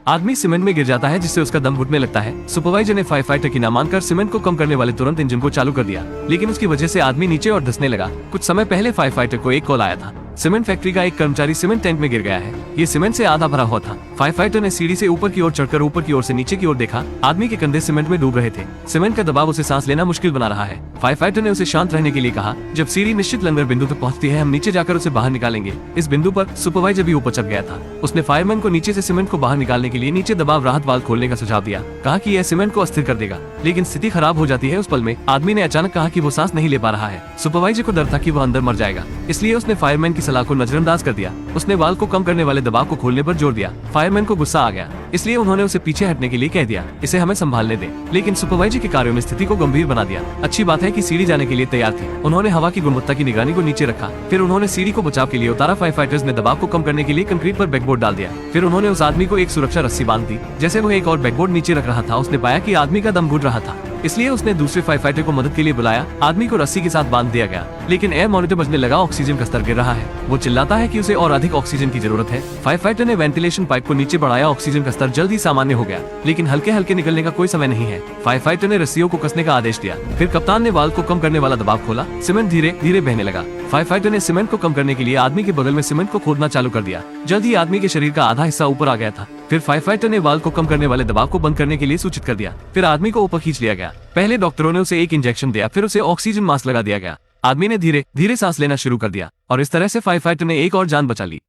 आदमी सीमेंट में गिर जाता है जिससे उसका दम घुटने लगता है। सुपरवाइजर ने फायर फाइटर की ना मानकर सीमेंट को कम करने वाले तुरंत इंजन को चालू कर दिया, लेकिन उसकी वजह से आदमी नीचे और धंसने लगा। कुछ समय पहले फायर फाइटर को एक कॉल आया था, सीमेंट फैक्ट्री का एक कर्मचारी सीमेंट टैंक में गिर गया है। ये सीमेंट से आधा भरा हुआ था। फायर फाइटर ने सीढ़ी से ऊपर की ओर चढ़कर ऊपर की ओर से नीचे की ओर देखा। आदमी के कंधे सीमेंट में डूब रहे थे। सीमेंट का दबाव उसे सांस लेना मुश्किल बना रहा है। फायर फाइटर ने उसे शांत रहने के लिए कहा, जब सीढ़ी निश्चित लंगर बिंदु तक पहुंचती है हम नीचे जाकर उसे बाहर निकालेंगे। इस बिंदु पर सुपरवाइजर भी ऊपर चढ़ गया था। उसने फायरमैन को नीचे से सीमेंट को बाहर निकालने के लिए नीचे दबाव राहत वाल्व खोलने का सुझाव दिया। कहा कि यह सीमेंट को अस्थिर कर देगा, लेकिन स्थिति खराब हो जाती है। उस पल में आदमी ने अचानक कहा कि वो सांस नहीं ले पा रहा है। सुपरवाइजर को डर था कि वह अंदर मर जाएगा, इसलिए उसने फायरमैन की सलाह को नजरअंदाज कर दिया। उसने वाल्व को कम करने वाले दबाव को खोलने पर जोर दिया। फायरमैन को गुस्सा आ गया, इसलिए उन्होंने उसे पीछे हटने के लिए कह दिया, इसे हमें संभालने दें। लेकिन सुपरवाइजर के कार्यों ने स्थिति को गंभीर बना दिया। अच्छी बात है कि सीढ़ी जाने के लिए तैयार थी। उन्होंने हवा की गुणवत्ता की निगरानी को नीचे रखा, फिर उन्होंने सीढ़ी को बचाव के लिए उतारा। फायर फाइटर्स ने दबाव को कम करने के लिए कंक्रीट पर बैकबोर्ड डाल दिया। फिर उन्होंने उस आदमी को एक सुरक्षा रस्सी बांध दी। जैसे वो एक और बैकबोर्ड नीचे रख रहा था, उसने पाया कि आदमी का दम घुट रहा था, इसलिए उसने दूसरे फायर फाइटर को मदद के लिए बुलाया। आदमी को रस्सी के साथ बांध दिया गया, लेकिन एयर मॉनिटर बजने लगा। ऑक्सीजन का स्तर गिर रहा है। वो चिल्लाता है कि उसे और अधिक ऑक्सीजन की जरूरत है। फायर फाइटर ने वेंटिलेशन पाइप को नीचे बढ़ाया। ऑक्सीजन का स्तर जल्द ही सामान्य हो गया, लेकिन हल्के हल्के निकलने का कोई समय नहीं है। फायर फाइटर ने रस्सियों को कसने का आदेश दिया। फिर कप्तान ने वाल्व को कम करने वाला दबाव खोला। सीमेंट धीरे धीरे बहने लगा। फायर फाइटर ने सीमेंट को कम करने के लिए आदमी के बगल में सीमेंट को खोदना चालू कर दिया। जल्द ही आदमी के शरीर का आधा हिस्सा ऊपर आ गया था। फिर फायर फाइटर ने वाल्व को कम करने वाले दबाव को बंद करने के लिए सूचित कर दिया। फिर आदमी को ऊपर खींच लिया गया। पहले डॉक्टरों ने उसे एक इंजेक्शन दिया, फिर उसे ऑक्सीजन मास्क लगा दिया गया। आदमी ने धीरे धीरे सांस लेना शुरू कर दिया और इस तरह से फायर फाइटर ने एक और जान बचा ली।